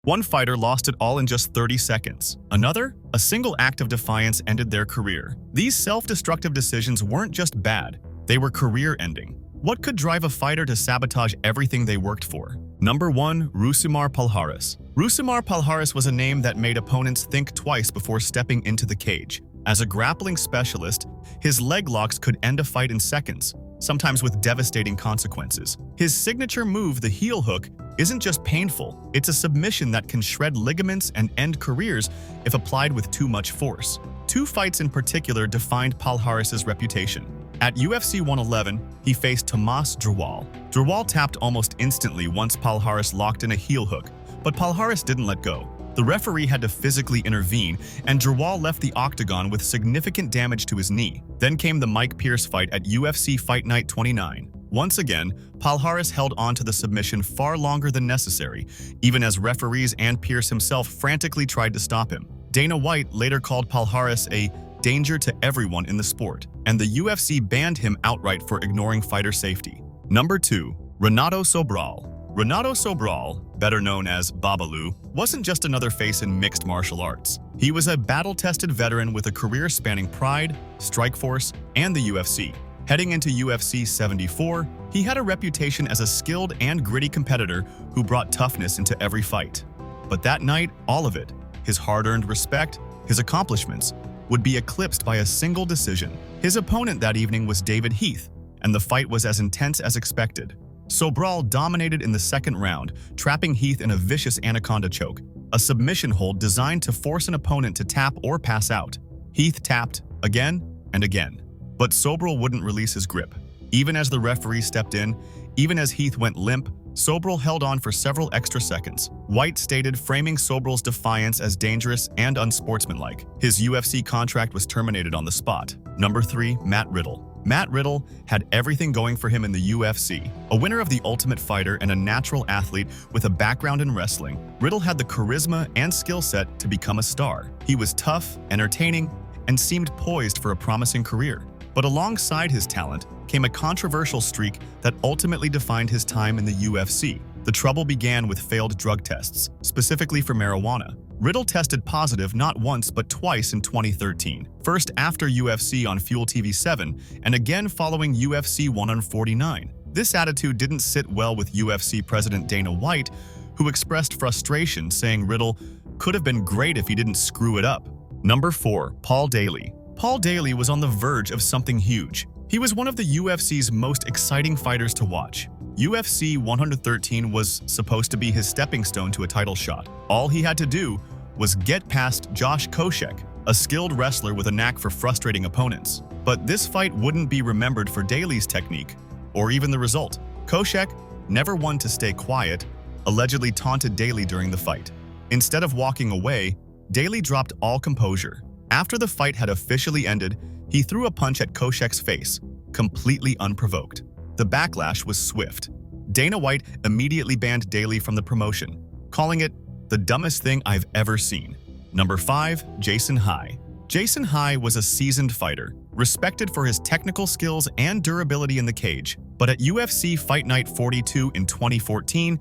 One fighter lost it all in just 30 seconds. Another, a single act of defiance ended their career. These self-destructive decisions weren't just bad, they were career-ending. What could drive a fighter to sabotage everything they worked for? Number 1. Rousimar Palhares. Rousimar Palhares was a name that made opponents think twice before stepping into the cage. As a grappling specialist, his leg locks could end a fight in seconds, sometimes with devastating consequences. His signature move, the heel hook, isn't just painful, it's a submission that can shred ligaments and end careers if applied with too much force. Two fights in particular defined Palhares' reputation. At UFC 111, he faced Tomas Drawal. Drawal tapped almost instantly once Palhares locked in a heel hook, but Palhares didn't let go. The referee had to physically intervene, and Drawal left the octagon with significant damage to his knee. Then came the Mike Pierce fight at UFC Fight Night 29. Once again, Palhares held on to the submission far longer than necessary, even as referees and Pierce himself frantically tried to stop him. Dana White later called Palhares a danger to everyone in the sport, and the UFC banned him outright for ignoring fighter safety. Number 2. Ronaldo Soal. Ronaldo Soal, better known as Babalu, wasn't just another face in mixed martial arts. He was a battle-tested veteran with a career spanning Pride, Strikeforce, and the UFC. Heading into UFC 74, he had a reputation as a skilled and gritty competitor who brought toughness into every fight. But that night, all of it, his hard-earned respect, his accomplishments, would be eclipsed by a single decision. His opponent that evening was David Heath, and the fight was as intense as expected. Soal dominated in the second round, trapping Heath in a vicious anaconda choke, a submission hold designed to force an opponent to tap or pass out. Heath tapped again and again, but Soal wouldn't release his grip. Even as the referee stepped in, even as Heath went limp, Soal held on for several extra seconds. White stated, framing Soal's defiance as dangerous and unsportsmanlike. His UFC contract was terminated on the spot. Number 3. Matt Riddle. Matt Riddle had everything going for him in the UFC. A winner of The Ultimate Fighter and a natural athlete with a background in wrestling, Riddle had the charisma and skill set to become a star. He was tough, entertaining, and seemed poised for a promising career. But alongside his talent came a controversial streak that ultimately defined his time in the UFC. The trouble began with failed drug tests, specifically for marijuana. Riddle tested positive not once but twice in 2013, first after UFC on Fuel TV 7 and again following UFC 149. This attitude didn't sit well with UFC President Dana White, who expressed frustration, saying Riddle could have been great if he didn't screw it up. Number 4. Paul Daly. Paul Daly was on the verge of something huge. He was one of the UFC's most exciting fighters to watch. UFC 113 was supposed to be his stepping stone to a title shot. All he had to do was get past Josh Koscheck, a skilled wrestler with a knack for frustrating opponents. But this fight wouldn't be remembered for Daly's technique, or even the result. Koscheck, never one to stay quiet, allegedly taunted Daly during the fight. Instead of walking away, Daly dropped all composure. After the fight had officially ended, he threw a punch at Koscheck's face, completely unprovoked. The backlash was swift. Dana White immediately banned Daly from the promotion, calling it the dumbest thing I've ever seen. Number 5. Jason High. Jason High was a seasoned fighter, respected for his technical skills and durability in the cage. But at UFC Fight Night 42 in 2014,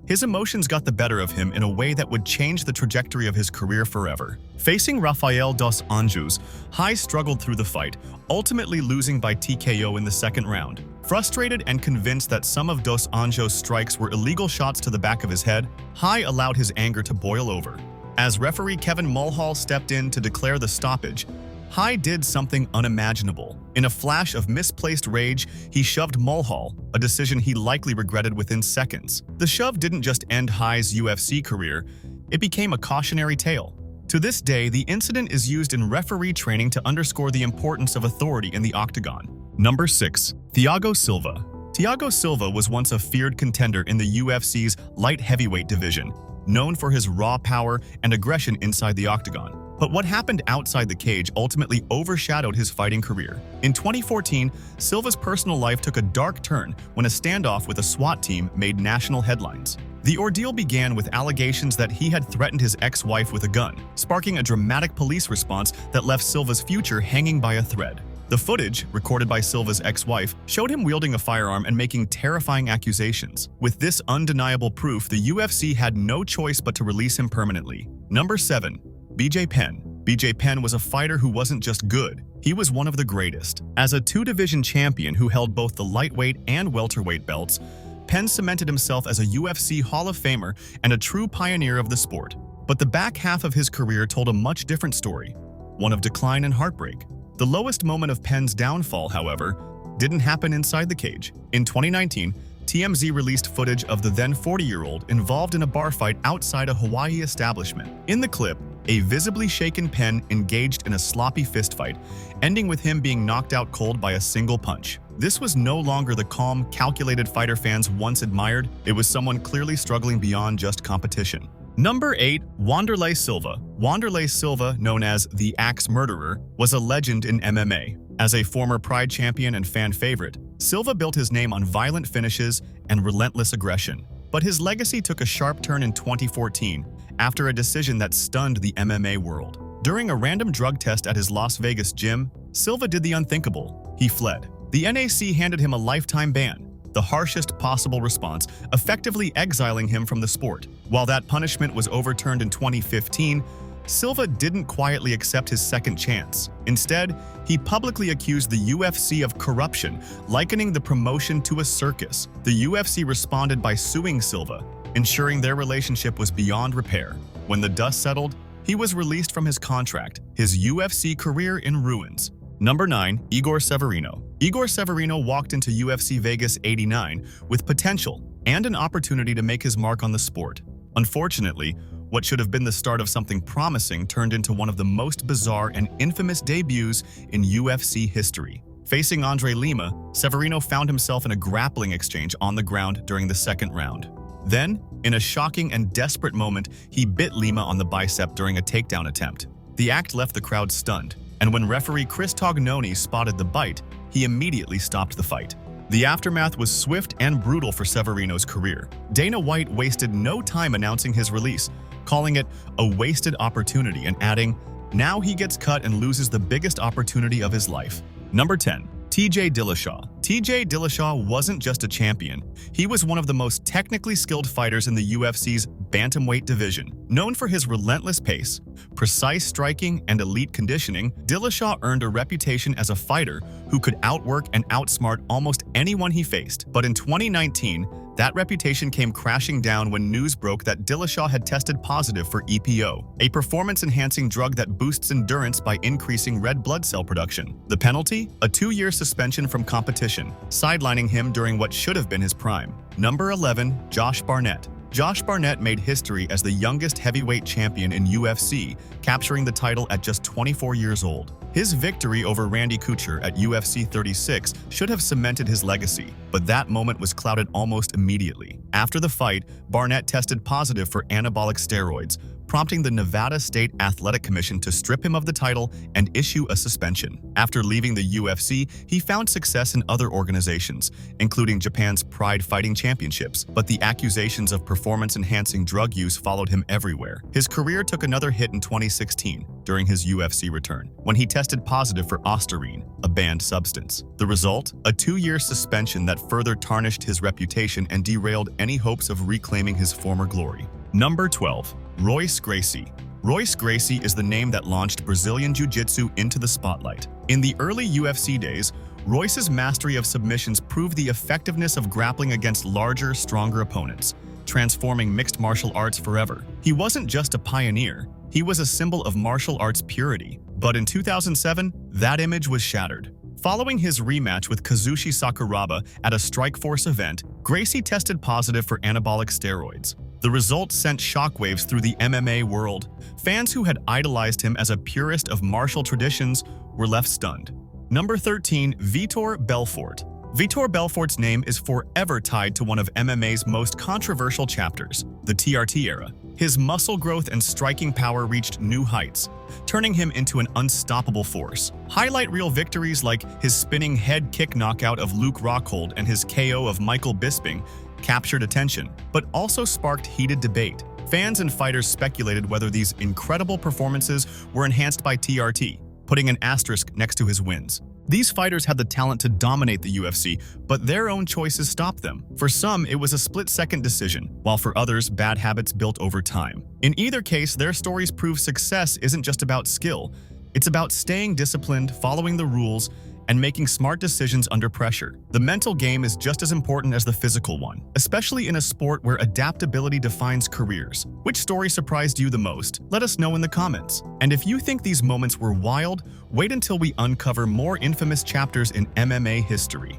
his emotions got the better of him in a way that would change the trajectory of his career forever. Facing Rafael dos Anjos, High struggled through the fight, ultimately losing by TKO in the second round. Frustrated and convinced that some of dos Anjos' strikes were illegal shots to the back of his head, High allowed his anger to boil over. As referee Kevin Mulhall stepped in to declare the stoppage, High did something unimaginable. In a flash of misplaced rage, he shoved Mulhall, a decision he likely regretted within seconds. The shove didn't just end High's UFC career, it became a cautionary tale. To this day, the incident is used in referee training to underscore the importance of authority in the octagon. Number 6. Thiago Silva. Thiago Silva was once a feared contender in the UFC's light heavyweight division, known for his raw power and aggression inside the octagon. But what happened outside the cage ultimately overshadowed his fighting career. In 2014, Silva's personal life took a dark turn when a standoff with a SWAT team made national headlines. The ordeal began with allegations that he had threatened his ex-wife with a gun, sparking a dramatic police response that left Silva's future hanging by a thread. The footage, recorded by Silva's ex-wife, showed him wielding a firearm and making terrifying accusations. With this undeniable proof, the UFC had no choice but to release him permanently. Number 7. BJ Penn. BJ Penn was a fighter who wasn't just good, he was one of the greatest. As a two-division champion who held both the lightweight and welterweight belts, Penn cemented himself as a UFC Hall of Famer and a true pioneer of the sport. But the back half of his career told a much different story, one of decline and heartbreak. The lowest moment of Penn's downfall, however, didn't happen inside the cage. In 2019, TMZ released footage of the then 40-year-old involved in a bar fight outside a Hawaii establishment. In the clip, a visibly shaken Penn engaged in a sloppy fistfight, ending with him being knocked out cold by a single punch. This was no longer the calm, calculated fighter fans once admired. It was someone clearly struggling beyond just competition. Number 8. Wanderlei Silva. Wanderlei Silva, known as the Axe Murderer, was a legend in MMA. As a former Pride champion and fan favorite, Silva built his name on violent finishes and relentless aggression. But his legacy took a sharp turn in 2014 after a decision that stunned the MMA world. During a random drug test at his Las Vegas gym, Silva did the unthinkable. He fled. The NAC handed him a lifetime ban, the harshest possible response, effectively exiling him from the sport. While that punishment was overturned in 2015, Silva didn't quietly accept his second chance. Instead, he publicly accused the UFC of corruption, likening the promotion to a circus. The UFC responded by suing Silva, ensuring their relationship was beyond repair. When the dust settled, he was released from his contract, his UFC career in ruins. Number 9. Igor Severino. Igor Severino walked into UFC Vegas 89 with potential and an opportunity to make his mark on the sport. Unfortunately, what should have been the start of something promising turned into one of the most bizarre and infamous debuts in UFC history. Facing Andre Lima, Severino found himself in a grappling exchange on the ground during the second round. Then, in a shocking and desperate moment, he bit Lima on the bicep during a takedown attempt. The act left the crowd stunned, and when referee Chris Tognoni spotted the bite, he immediately stopped the fight. The aftermath was swift and brutal for Severino's career. Dana White wasted no time announcing his release, calling it a wasted opportunity and adding, "Now he gets cut and loses the biggest opportunity of his life." Number 10. TJ Dillashaw. TJ Dillashaw wasn't just a champion. He was one of the most technically skilled fighters in the UFC's bantamweight division. Known for his relentless pace, precise striking, and elite conditioning, Dillashaw earned a reputation as a fighter who could outwork and outsmart almost anyone he faced. But in 2019, that reputation came crashing down when news broke that Dillashaw had tested positive for EPO, a performance-enhancing drug that boosts endurance by increasing red blood cell production. The penalty? A 2-year suspension from competition, sidelining him during what should have been his prime. Number 11. Josh Barnett. Josh Barnett made history as the youngest heavyweight champion in UFC, capturing the title at just 24 years old. His victory over Randy Couture at UFC 36 should have cemented his legacy, but that moment was clouded almost immediately. After the fight, Barnett tested positive for anabolic steroids, prompting the Nevada State Athletic Commission to strip him of the title and issue a suspension. After leaving the UFC, he found success in other organizations, including Japan's Pride Fighting Championships, but the accusations of performance-enhancing drug use followed him everywhere. His career took another hit in 2016 during his UFC return, when he tested positive for Ostarine, a banned substance. The result? A 2-year suspension that further tarnished his reputation and derailed any hopes of reclaiming his former glory. Number 12. Royce Gracie. Royce Gracie is the name that launched Brazilian Jiu-Jitsu into the spotlight. In the early UFC days, Royce's mastery of submissions proved the effectiveness of grappling against larger, stronger opponents, transforming mixed martial arts forever. He wasn't just a pioneer, he was a symbol of martial arts purity. But in 2007, that image was shattered. Following his rematch with Kazushi Sakuraba at a Strikeforce event, Gracie tested positive for anabolic steroids. The result sent shockwaves through the MMA world. Fans who had idolized him as a purist of martial traditions were left stunned. Number 13. Vitor Belfort. Vitor Belfort's name is forever tied to one of MMA's most controversial chapters, the TRT era. His muscle growth and striking power reached new heights, turning him into an unstoppable force. Highlight reel victories like his spinning head kick knockout of Luke Rockhold and his KO of Michael Bisping captured attention, but also sparked heated debate. Fans and fighters speculated whether these incredible performances were enhanced by TRT, putting an asterisk next to his wins. These fighters had the talent to dominate the UFC, but their own choices stopped them. For some, it was a split-second decision, while for others, bad habits built over time. In either case, their stories prove success isn't just about skill. It's about staying disciplined, following the rules, and making smart decisions under pressure. The mental game is just as important as the physical one, especially in a sport where adaptability defines careers. Which story surprised you the most? Let us know in the comments. And if you think these moments were wild, wait until we uncover more infamous chapters in MMA history.